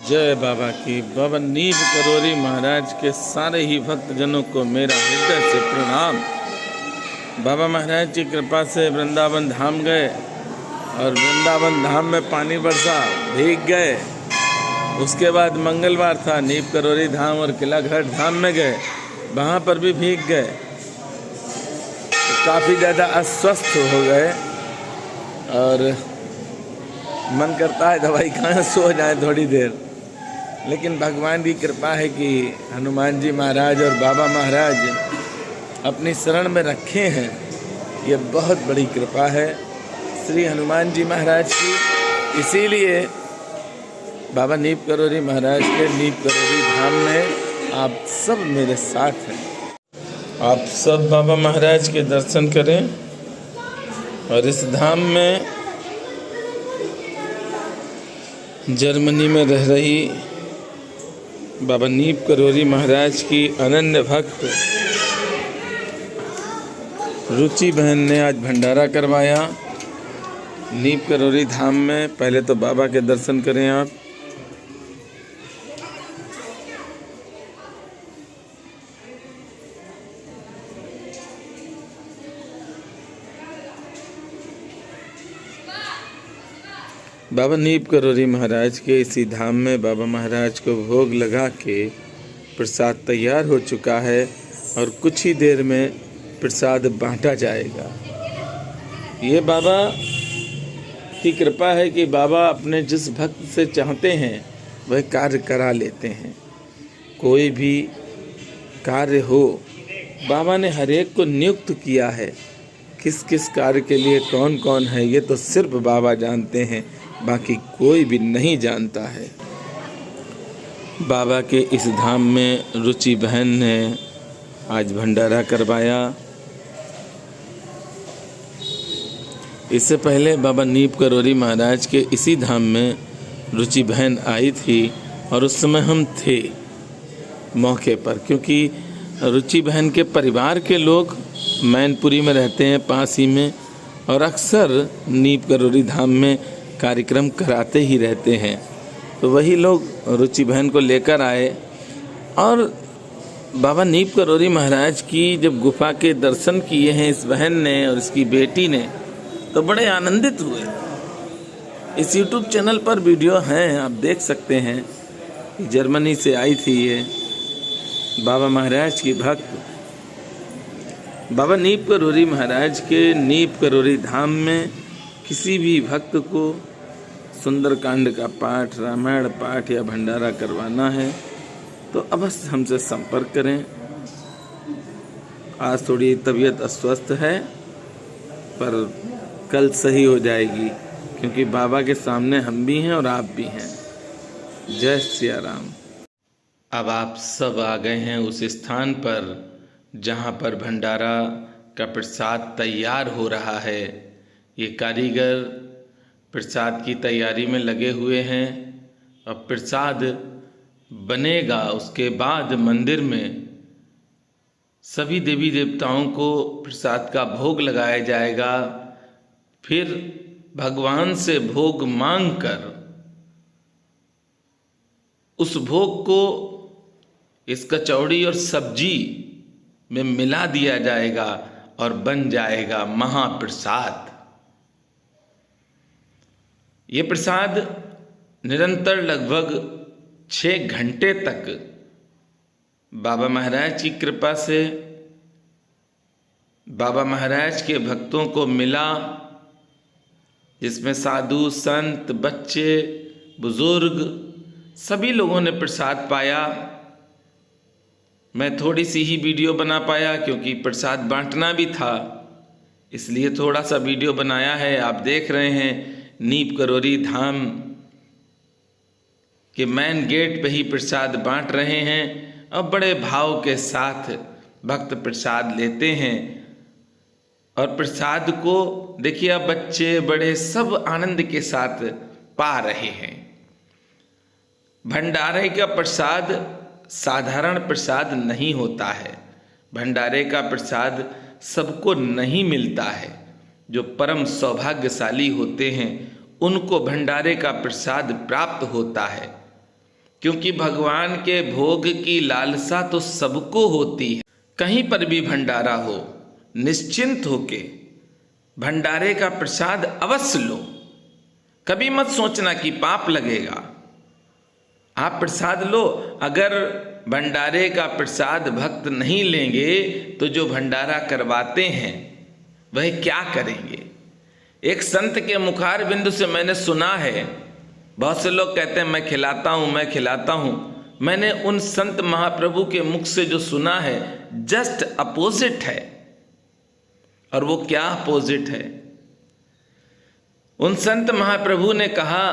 जय बाबा की। बाबा नीब करोरी महाराज के सारे ही भक्तजनों को मेरा हृदय से प्रणाम। बाबा महाराज की कृपा से वृंदावन धाम गए और वृंदावन धाम में पानी बरसा, भीग गए। उसके बाद मंगलवार था, नीब करोरी धाम और किला घाट धाम में गए, वहाँ पर भी भीग गए। तो काफ़ी ज़्यादा अस्वस्थ हो गए और मन करता है दवाई खाएं, सो जाए थोड़ी देर। लेकिन भगवान की कृपा है कि हनुमान जी महाराज और बाबा महाराज अपनी शरण में रखे हैं। ये बहुत बड़ी कृपा है श्री हनुमान जी महाराज की। इसीलिए बाबा नीब करोरी महाराज के नीब करोरी धाम में आप सब मेरे साथ हैं। आप सब बाबा महाराज के दर्शन करें। और इस धाम में जर्मनी में रह रही बाबा नीब करोरी महाराज की अनन्य भक्त रुचि बहन ने आज भंडारा करवाया नीब करोरी धाम में। पहले तो बाबा के दर्शन करें आप। बाबा नीब करोरी महाराज के इसी धाम में बाबा महाराज को भोग लगा के प्रसाद तैयार हो चुका है और कुछ ही देर में प्रसाद बांटा जाएगा। ये बाबा की कृपा है कि बाबा अपने जिस भक्त से चाहते हैं वह कार्य करा लेते हैं। कोई भी कार्य हो, बाबा ने हर एक को नियुक्त किया है। किस किस कार्य के लिए कौन कौन है ये तो सिर्फ बाबा जानते हैं, बाकी कोई भी नहीं जानता है। बाबा के इस धाम में रुचि बहन ने आज भंडारा करवाया। इससे पहले बाबा नीब करोरी महाराज के इसी धाम में रुचि बहन आई थी और उस समय हम थे मौके पर, क्योंकि रुचि बहन के परिवार के लोग मैनपुरी में रहते हैं, पास ही में, और अक्सर नीब करोरी धाम में कार्यक्रम कराते ही रहते हैं। तो वही लोग रुचि बहन को लेकर आए और बाबा नीब करोरी महाराज की जब गुफा के दर्शन किए हैं इस बहन ने और इसकी बेटी ने, तो बड़े आनंदित हुए। इस YouTube चैनल पर वीडियो हैं, आप देख सकते हैं। जर्मनी से आई थी ये बाबा महाराज की भक्त। बाबा नीब करोरी महाराज के नीब करोरी धाम में किसी भी भक्त को सुंदरकांड का पाठ, रामायण पाठ या भंडारा करवाना है तो अवश्य हमसे संपर्क करें। आज थोड़ी तबीयत अस्वस्थ है पर कल सही हो जाएगी, क्योंकि बाबा के सामने हम भी हैं और आप भी हैं। जय सिया राम। अब आप सब आ गए हैं उस स्थान पर जहाँ पर भंडारा का प्रसाद तैयार हो रहा है। ये कारीगर प्रसाद की तैयारी में लगे हुए हैं। अब प्रसाद बनेगा, उसके बाद मंदिर में सभी देवी देवताओं को प्रसाद का भोग लगाया जाएगा। फिर भगवान से भोग मांगकर उस भोग को इस कचौड़ी और सब्जी में मिला दिया जाएगा और बन जाएगा महाप्रसाद। ये प्रसाद निरंतर लगभग 6 घंटे तक बाबा महाराज की कृपा से बाबा महाराज के भक्तों को मिला, जिसमें साधु संत, बच्चे, बुजुर्ग सभी लोगों ने प्रसाद पाया। मैं थोड़ी सी ही वीडियो बना पाया क्योंकि प्रसाद बांटना भी था, इसलिए थोड़ा सा वीडियो बनाया है। आप देख रहे हैं नीब करोरी धाम के मेन गेट पे ही प्रसाद बांट रहे हैं और बड़े भाव के साथ भक्त प्रसाद लेते हैं। और प्रसाद को देखिए, अब बच्चे बड़े सब आनंद के साथ पा रहे हैं। भंडारे का प्रसाद साधारण प्रसाद नहीं होता है। भंडारे का प्रसाद सबको नहीं मिलता है। जो परम सौभाग्यशाली होते हैं उनको भंडारे का प्रसाद प्राप्त होता है। क्योंकि भगवान के भोग की लालसा तो सबको होती है। कहीं पर भी भंडारा हो, निश्चिंत होके भंडारे का प्रसाद अवश्य लो। कभी मत सोचना कि पाप लगेगा। आप प्रसाद लो। अगर भंडारे का प्रसाद भक्त नहीं लेंगे तो जो भंडारा करवाते हैं वह क्या करेंगे? एक संत के मुखार बिंदु से मैंने सुना है, बहुत से लोग कहते हैं मैं खिलाता हूँ, मैं खिलाता हूँ। मैंने उन संत महाप्रभु के मुख से जो सुना है जस्ट अपोजिट है। और वो क्या अपोजिट है? उन संत महाप्रभु ने कहा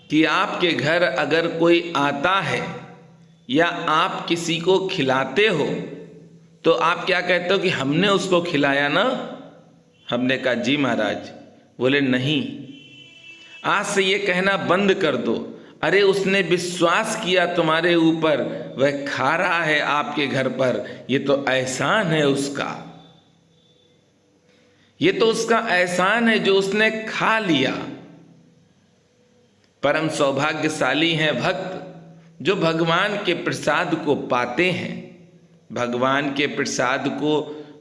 कि आपके घर अगर कोई आता है या आप किसी को खिलाते हो तो आप क्या कहते हो कि हमने उसको खिलाया ना? हमने कहा जी महाराज। बोले नहीं, आज से ये कहना बंद कर दो। अरे उसने विश्वास किया तुम्हारे ऊपर, वह खा रहा है आपके घर पर, ये तो एहसान है उसका। ये तो उसका एहसान है जो उसने खा लिया। परम सौभाग्यशाली हैं भक्त जो भगवान के प्रसाद को पाते हैं। भगवान के प्रसाद को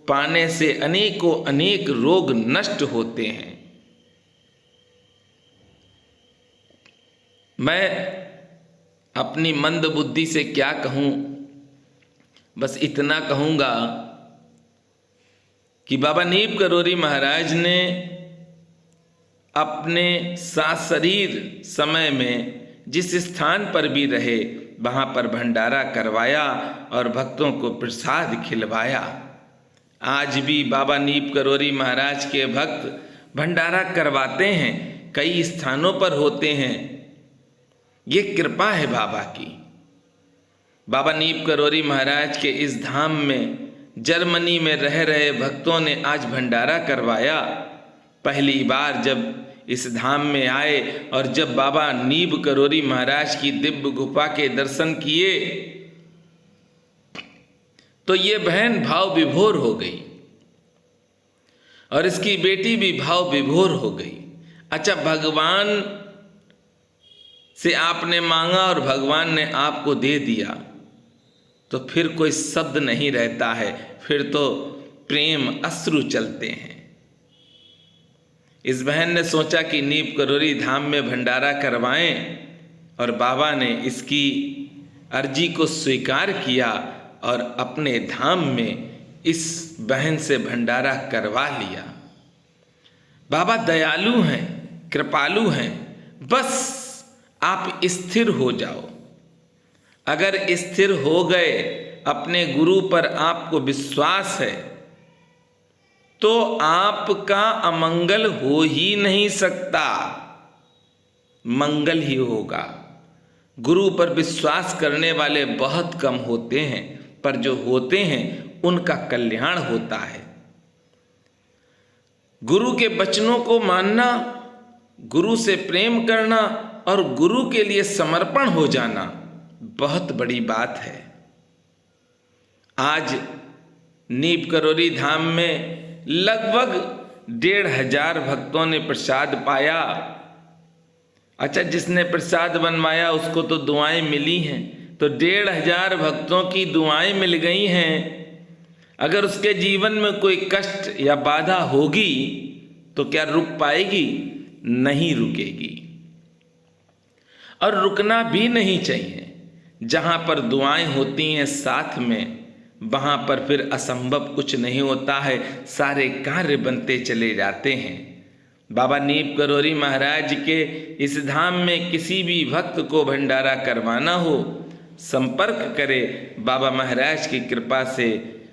पाने से अनेकों अनेक रोग नष्ट होते हैं। मैं अपनी मंद बुद्धि से क्या कहूँ, बस इतना कहूँगा कि बाबा नीम करोरी महाराज ने अपने साशरीर समय में जिस स्थान पर भी रहे वहाँ पर भंडारा करवाया और भक्तों को प्रसाद खिलवाया। आज भी बाबा नीम करोरी महाराज के भक्त भंडारा करवाते हैं, कई स्थानों पर होते हैं। ये कृपा है बाबा की। बाबा नीम करोरी महाराज के इस धाम में जर्मनी में रह रहे भक्तों ने आज भंडारा करवाया। पहली बार जब इस धाम में आए और जब बाबा नीम करोरी महाराज की दिव्य गुफा के दर्शन किए तो ये बहन भाव विभोर हो गई और इसकी बेटी भी भाव विभोर हो गई। अच्छा, भगवान से आपने मांगा और भगवान ने आपको दे दिया तो फिर कोई शब्द नहीं रहता है, फिर तो प्रेम अश्रु चलते हैं। इस बहन ने सोचा कि नीम करोरी धाम में भंडारा करवाएं और बाबा ने इसकी अर्जी को स्वीकार किया और अपने धाम में इस बहन से भंडारा करवा लिया। बाबा दयालु हैं, कृपालु हैं, बस आप स्थिर हो जाओ। अगर स्थिर हो गए, अपने गुरु पर आपको विश्वास है तो आपका अमंगल हो ही नहीं सकता, मंगल ही होगा। गुरु पर विश्वास करने वाले बहुत कम होते हैं, पर जो होते हैं उनका कल्याण होता है। गुरु के वचनों को मानना, गुरु से प्रेम करना और गुरु के लिए समर्पण हो जाना बहुत बड़ी बात है। आज नीम करोरी धाम में लगभग 1500 भक्तों ने प्रसाद पाया। अच्छा, जिसने प्रसाद बनवाया उसको तो दुआएं मिली हैं, तो 1500 भक्तों की दुआएं मिल गई हैं। अगर उसके जीवन में कोई कष्ट या बाधा होगी तो क्या रुक पाएगी? नहीं रुकेगी, और रुकना भी नहीं चाहिए। जहाँ पर दुआएं होती हैं साथ में, वहाँ पर फिर असंभव कुछ नहीं होता है, सारे कार्य बनते चले जाते हैं। बाबा नीम करोरी महाराज के इस धाम में किसी भी भक्त को भंडारा करवाना हो, संपर्क करे। बाबा महाराज की कृपा से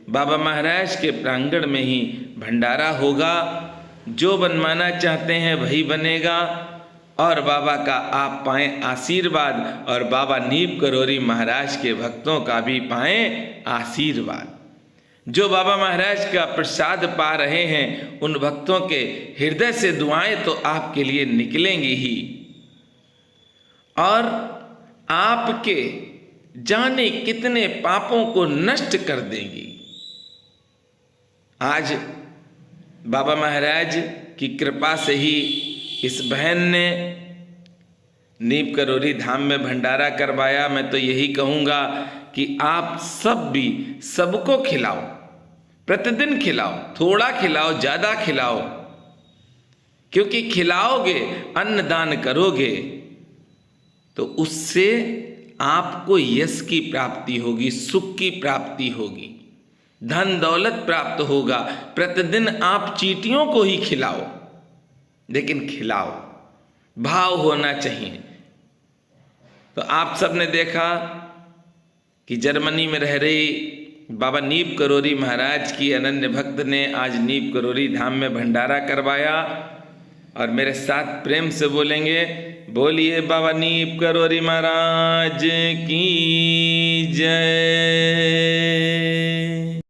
बाबा महाराज के प्रांगण में ही भंडारा होगा। जो बनवाना चाहते हैं वही बनेगा और बाबा का आप पाएं आशीर्वाद और बाबा नीम करोरी महाराज के भक्तों का भी पाएं आशीर्वाद। जो बाबा महाराज का प्रसाद पा रहे हैं उन भक्तों के हृदय से दुआएं तो आपके लिए निकलेंगी ही, और आपके जाने कितने पापों को नष्ट कर देंगी। आज बाबा महाराज की कृपा से ही इस बहन ने नीप करोरी धाम में भंडारा करवाया। मैं तो यही कहूँगा कि आप सब भी सबको खिलाओ, प्रतिदिन खिलाओ, थोड़ा खिलाओ, ज़्यादा खिलाओ, क्योंकि खिलाओगे, अन्नदान करोगे तो उससे आपको यश की प्राप्ति होगी, सुख की प्राप्ति होगी, धन दौलत प्राप्त होगा। प्रतिदिन आप चींटियों को ही खिलाओ, लेकिन खिलाओ, भाव होना चाहिए। तो आप सबने देखा कि जर्मनी में रह रही बाबा नीप करोरी महाराज की अनन्य भक्त ने आज नीप करोरी धाम में भंडारा करवाया। और मेरे साथ प्रेम से बोलेंगे, बोलिए बाबा नीप करोरी महाराज की जय।